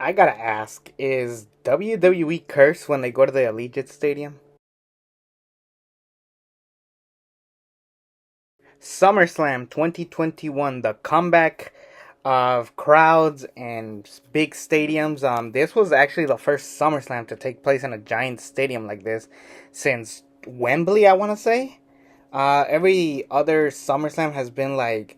I gotta ask, is WWE cursed when they go to the Allegiant Stadium? SummerSlam 2021, the comeback of crowds and big stadiums. This was actually the first SummerSlam to take place in a giant stadium like this since Wembley, I want to say. Every other SummerSlam has been like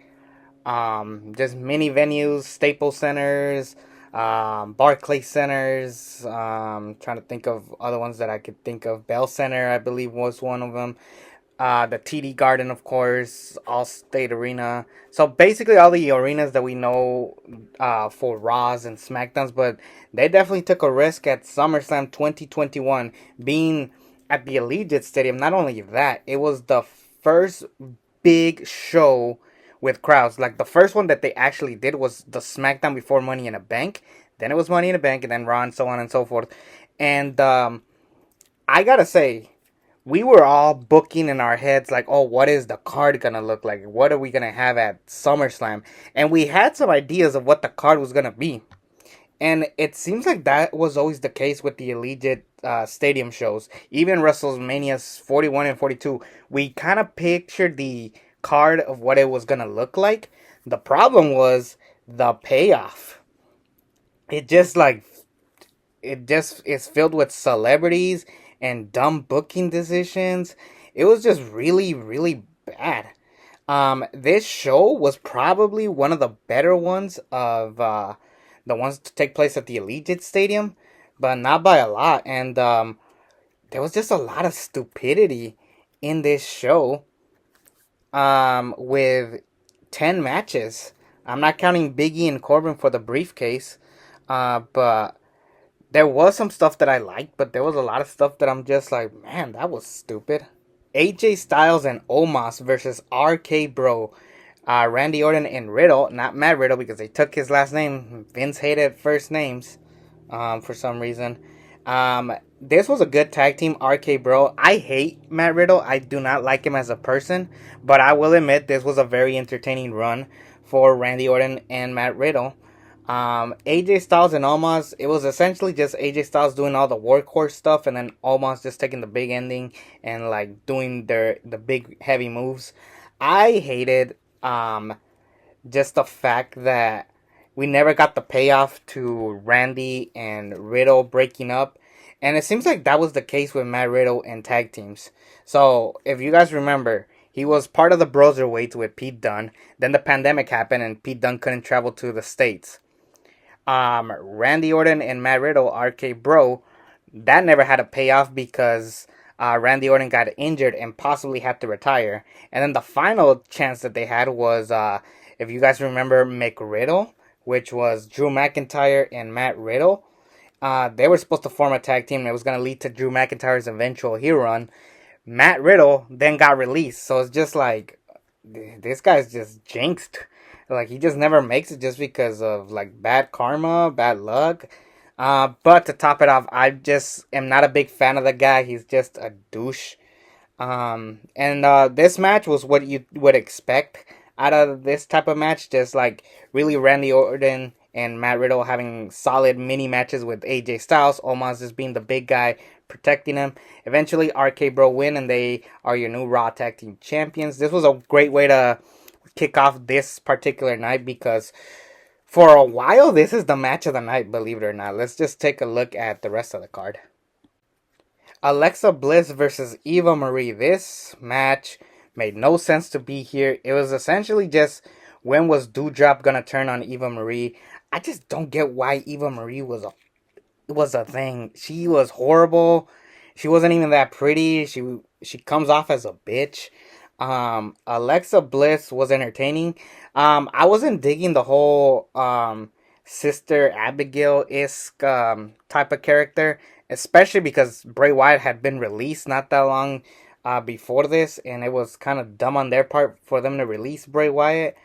just mini venues, Staples Centers, Barclay Centers. Trying to think of other ones that I could think of. Bell Center, I believe, was one of them. The TD Garden, of course, Allstate Arena. So basically, all the arenas that we know for Raws and SmackDowns, but they definitely took a risk at SummerSlam 2021 being at the Allegiant Stadium. Not only that, it was the first big show with crowds. Like the first one that they actually did was the SmackDown before Money in a Bank. Then it was Money in a Bank, and then Raw, and so on and so forth. And I gotta say, we were all booking in our heads like, oh, what is the card gonna look like? What are we gonna have at SummerSlam? And we had some ideas of what the card was gonna be. And it seems like that was always the case with the Allegiant Stadium shows. Even WrestleMania's 41 and 42, we kind of pictured the card of what it was gonna look like. The problem was the payoff. It just like it just is filled with celebrities and dumb booking decisions. It was just really, really bad. This show was probably one of the better ones of the ones to take place at the Allegiant Stadium, but not by a lot. And there was just a lot of stupidity in this show. With 10 matches. I'm not counting Biggie and Corbin for the briefcase. But there was some stuff that I liked, but there was a lot of stuff that I'm just like, man, that was stupid. AJ Styles and Omos versus RK Bro, Randy Orton and Riddle, not Matt Riddle because they took his last name. Vince hated first names, for some reason. This was a good tag team, RK Bro. I hate Matt Riddle. I do not like him as a person, but I will admit this was a very entertaining run for Randy Orton and Matt Riddle. AJ Styles and Omos, it was essentially just AJ Styles doing all the workhorse stuff, and then Omos just taking the big ending and like doing the big heavy moves. I hated just the fact that we never got the payoff to Randy and Riddle breaking up. And it seems like that was the case with Matt Riddle and tag teams. So, if you guys remember, he was part of the Broserweights with Pete Dunne. Then the pandemic happened and Pete Dunne couldn't travel to the States. Randy Orton and Matt Riddle, RK Bro, that never had a payoff because Randy Orton got injured and possibly had to retire. And then the final chance that they had was, if you guys remember, McRiddle, which was Drew McIntyre and Matt Riddle. They were supposed to form a tag team and it was going to lead to Drew McIntyre's eventual heel run. Matt Riddle then got released. So it's just like, this guy's just jinxed. Like, he just never makes it just because of, like, bad karma, bad luck. But to top it off, I just am not a big fan of the guy. He's just a douche. And this match was what you would expect out of this type of match. Just, like, really Randy Orton and Matt Riddle having solid mini matches with AJ Styles. Omos just being the big guy protecting him. Eventually, RK Bro win, and they are your new Raw Tag Team Champions. This was a great way to kick off this particular night because for a while this is the match of the night, believe it or not. Let's just take a look at the rest of the card. Alexa Bliss versus Eva Marie. This match made no sense to be here. It was essentially just, when was Doudrop gonna turn on Eva Marie? I just don't get why Eva Marie was a thing. She was horrible. She wasn't even that pretty. She comes off as a bitch. Alexa Bliss was entertaining. I wasn't digging the whole Sister Abigail-esque type of character, especially because Bray Wyatt had been released not that long before this, and it was kind of dumb on their part for them to release Bray Wyatt.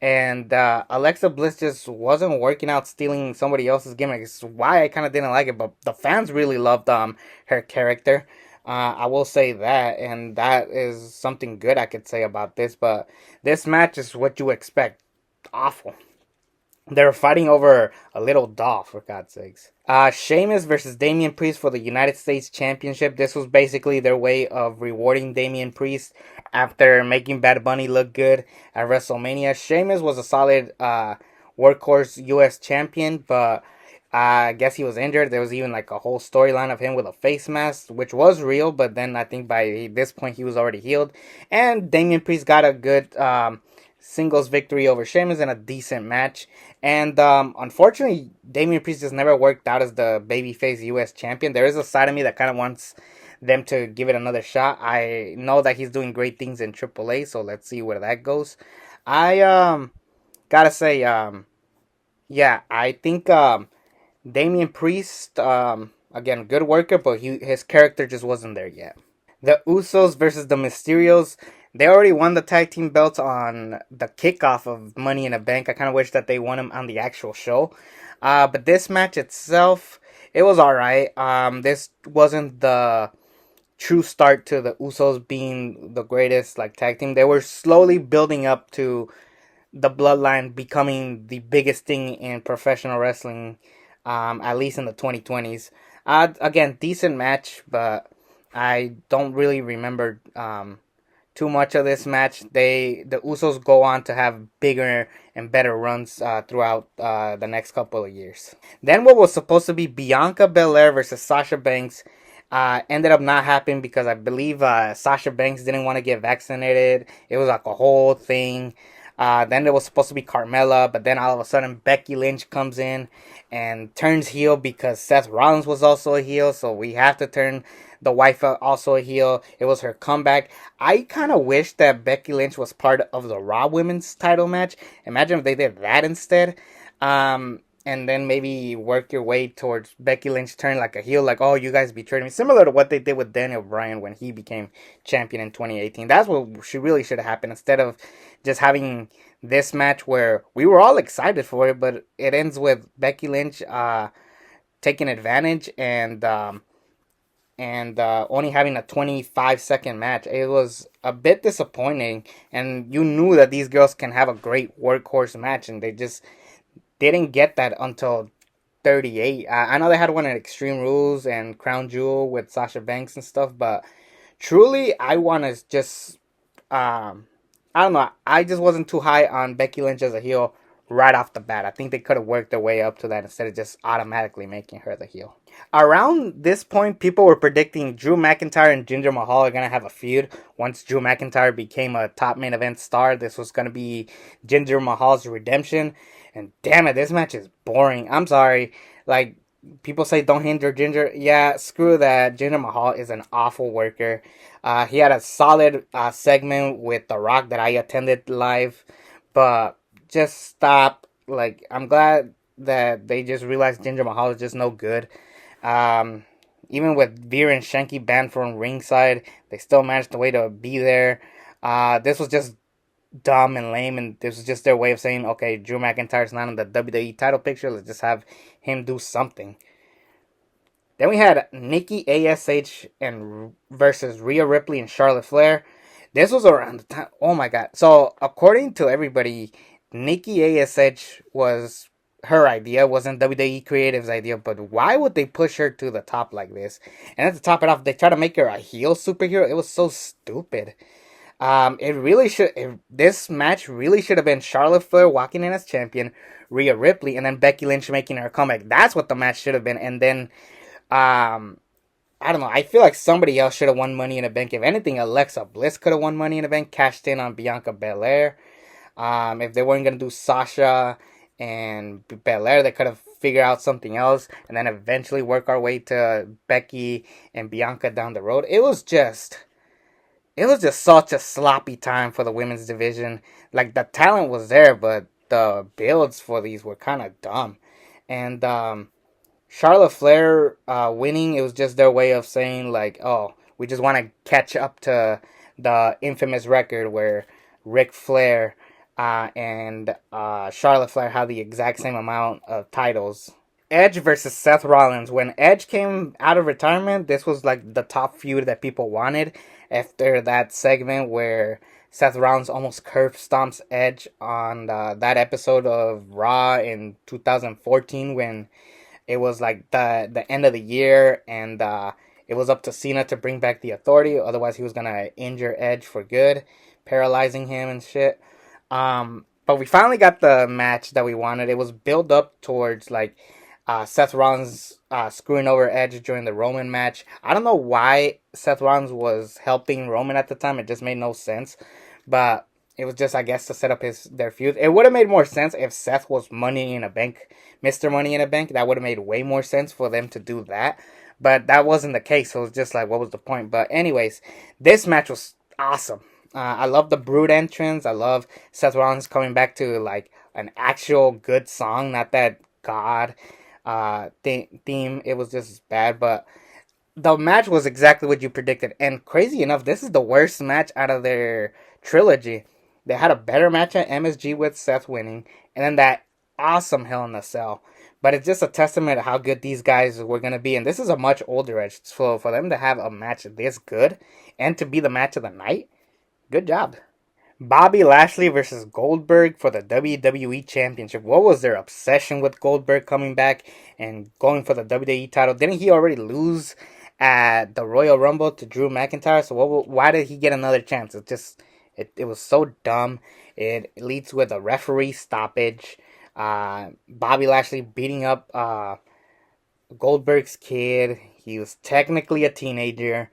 And Alexa Bliss just wasn't working out, stealing somebody else's gimmick. It's why I kind of didn't like it, but the fans really loved her character. I will say that, and that is something good I could say about this. But this match is what you expect. Awful. They were fighting over a little doll, for God's sakes. Sheamus versus Damian Priest for the United States Championship. This was basically their way of rewarding Damian Priest after making Bad Bunny look good at WrestleMania. Sheamus was a solid workhorse U.S. champion, but I guess he was injured. There was even like a whole storyline of him with a face mask, which was real, but then I think by this point he was already healed. And Damian Priest got a good singles victory over Sheamus in a decent match. And unfortunately, Damian Priest just never worked out as the babyface U.S. champion. There is a side of me that kind of wants them to give it another shot. I know that he's doing great things in AAA, so let's see where that goes. I gotta say, yeah, I think Damian Priest, again, good worker, but his character just wasn't there yet. The Usos versus the Mysterios. They already won the tag team belts on the kickoff of Money in the Bank. I kind of wish that they won them on the actual show. But this match itself, it was alright. This wasn't the true start to the Usos being the greatest like tag team. They were slowly building up to the bloodline becoming the biggest thing in professional wrestling, at least in the 2020s. Again, decent match, but I don't really remember too much of this match. The Usos go on to have bigger and better runs throughout the next couple of years. Then what was supposed to be Bianca Belair versus Sasha Banks ended up not happening because I believe Sasha Banks didn't want to get vaccinated. It was like a whole thing. Then it was supposed to be Carmella, but then all of a sudden Becky Lynch comes in and turns heel because Seth Rollins was also a heel, so we have to turn the wife also a heel. It was her comeback. I kind of wish that Becky Lynch was part of the Raw Women's title match. Imagine if they did that instead. And then maybe work your way towards Becky Lynch turning like a heel, like, oh, you guys betrayed me. Similar to what they did with Daniel Bryan when he became champion in 2018. That's what really should have happened instead of just having this match where we were all excited for it, but it ends with Becky Lynch taking advantage and only having a 25-second match. It was a bit disappointing, and you knew that these girls can have a great workhorse match, and they just didn't get that until 38. I know they had one at Extreme Rules and Crown Jewel with Sasha Banks and stuff, but truly, I want to just, I don't know, I just wasn't too high on Becky Lynch as a heel right off the bat. I think they could have worked their way up to that instead of just automatically making her the heel. Around this point, people were predicting Drew McIntyre and Jinder Mahal are going to have a feud. Once Drew McIntyre became a top main event star, this was going to be Jinder Mahal's redemption. And damn it, this match is boring. I'm sorry. Like, people say don't hinder Jinder. Yeah, screw that. Jinder Mahal is an awful worker. He had a solid segment with The Rock that I attended live. But just stop. Like, I'm glad that they just realized Jinder Mahal is just no good. Even with Veer and Shanky banned from ringside, they still managed a way to be there. This was just dumb and lame, and this was just their way of saying, okay, Drew McIntyre's not in the WWE title picture, let's just have him do something. Then we had Nikki ASH and versus Rhea Ripley and Charlotte Flair. This was around the time, oh my god. So according to everybody, Nikki ASH was her idea, wasn't WWE Creative's idea, but why would they push her to the top like this? And to top it off, they try to make her a heel superhero. It was so stupid. This match really should have been Charlotte Flair walking in as champion, Rhea Ripley, and then Becky Lynch making her comeback. That's what the match should have been. And then, I don't know. I feel like somebody else should have won Money in the Bank. If anything, Alexa Bliss could have won Money in the Bank, cashed in on Bianca Belair. If they weren't gonna do Sasha and Belair, they could have figured out something else, and then eventually work our way to Becky and Bianca down the road. It was just such a sloppy time for the women's division. Like, the talent was there, but the builds for these were kind of dumb. And Charlotte Flair winning, it was just their way of saying, like, oh, we just want to catch up to the infamous record where Ric Flair and Charlotte Flair had the exact same amount of titles. Edge versus Seth Rollins. When Edge came out of retirement, this was like the top feud that people wanted after that segment where Seth Rollins almost curb stomps Edge on that episode of Raw in 2014 when it was like the end of the year, and it was up to Cena to bring back the Authority. Otherwise, he was gonna injure Edge for good, paralyzing him and shit. But we finally got the match that we wanted. It was built up towards like Seth Rollins screwing over Edge during the Roman match. I don't know why Seth Rollins was helping Roman at the time. It just made no sense. But it was just, I guess, to set up their feud. It would have made more sense if Seth was Money in a Bank, Mr. Money in a Bank. That would have made way more sense for them to do that. But that wasn't the case. So it was just like, what was the point? But anyways, this match was awesome. I love the Brood entrance. I love Seth Rollins coming back to like an actual good song, not that God theme. It was just bad, but the match was exactly what you predicted. And crazy enough, this is the worst match out of their trilogy. They had a better match at MSG with Seth winning, and then that awesome Hell in a Cell. But it's just a testament to how good these guys were going to be. And this is a much older Edge. So for them to have a match this good and to be the match of the night, good job. Bobby Lashley versus Goldberg for the WWE Championship. What was their obsession with Goldberg coming back and going for the WWE title? Didn't he already lose at the Royal Rumble to Drew McIntyre? So why did he get another chance? It was so dumb. It leads with a referee stoppage. Bobby Lashley beating up Goldberg's kid. He was technically a teenager.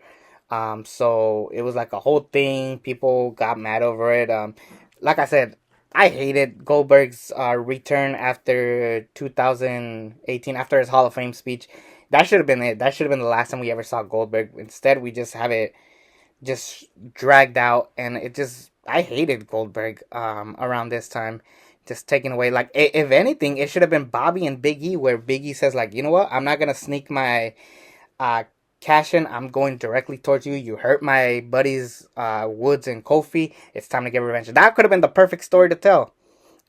So it was like a whole thing. People got mad over it. Like I said, I hated Goldberg's return after 2018, after his Hall of Fame speech. That should have been it. That should have been the last time we ever saw Goldberg. Instead, we just have it just dragged out, and I hated Goldberg around this time. Just taken away. Like, if anything, it should have been Bobby and Big E, where Big E says, like, you know what? I'm not going to sneak my cash in. I'm going directly towards you. You hurt my buddies Woods and Kofi. It's time to get revenge. That could have been the perfect story to tell.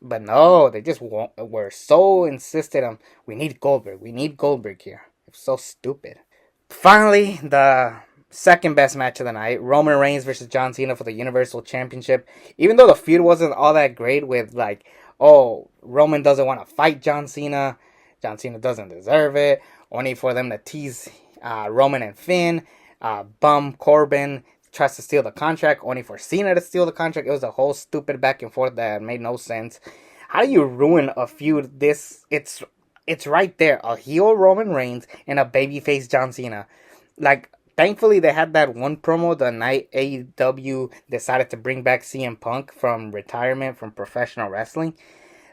But no, they just were so insistent on, we need Goldberg. We need Goldberg here. It's so stupid. Finally, the second best match of the night, Roman Reigns versus John Cena for the Universal Championship. Even though the feud wasn't all that great with like, oh, Roman doesn't want to fight John Cena doesn't deserve it, only for them to tease Roman and Finn, bum Corbin tries to steal the contract, only for Cena to steal the contract. It was a whole stupid back and forth that made no sense. How do you ruin a feud it's right there, a heel Roman Reigns and a babyface John Cena. Like, thankfully, they had that one promo the night AEW decided to bring back CM Punk from retirement from professional wrestling.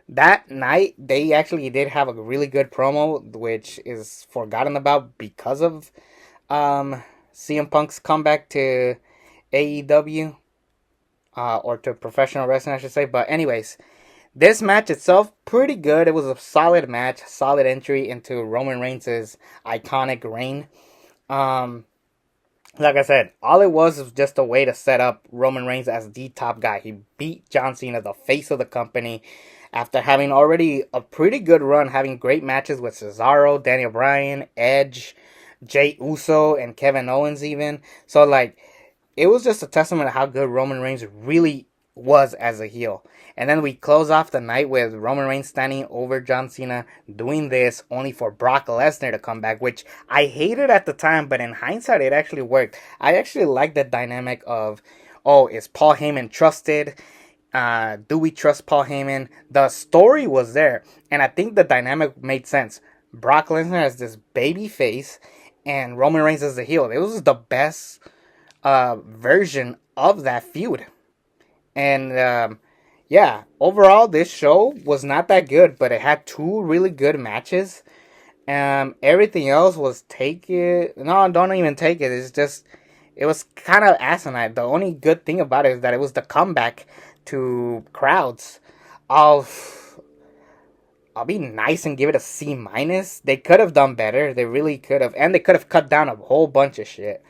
That night, they actually did have a really good promo, which is forgotten about because of CM Punk's comeback to AEW, or to professional wrestling, I should say. But anyways, this match itself, pretty good. It was a solid match, solid entry into Roman Reigns' iconic reign. Like I said, all it was just a way to set up Roman Reigns as the top guy. He beat John Cena, the face of the company, after having already a pretty good run, having great matches with Cesaro, Daniel Bryan, Edge, Jey Uso, and Kevin Owens even. So, like, it was just a testament to how good Roman Reigns really was as a heel. And then we close off the night with Roman Reigns standing over John Cena, doing this only for Brock Lesnar to come back, which I hated at the time, but in hindsight, it actually worked. I actually like the dynamic of, oh, is Paul Heyman trusted? Do we trust Paul Heyman? The story was there, and I think the dynamic made sense. Brock Lesnar as this baby face, and Roman Reigns as the heel. It was the best version of that feud. And yeah, overall, this show was not that good, but it had two really good matches. Everything else was take it. No, don't even take it. It's just, it was kind of asinine. The only good thing about it is that it was the comeback to crowds. I'll be nice and give it a C minus. They could have done better. They really could have, and they could have cut down a whole bunch of shit.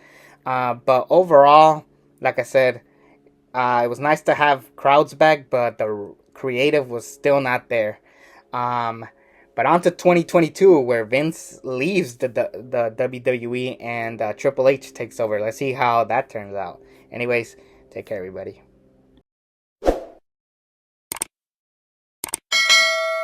But overall, like I said, it was nice to have crowds back, but the creative was still not there. But on to 2022, where Vince leaves the WWE and Triple H takes over. Let's see how that turns out. Anyways, take care, everybody.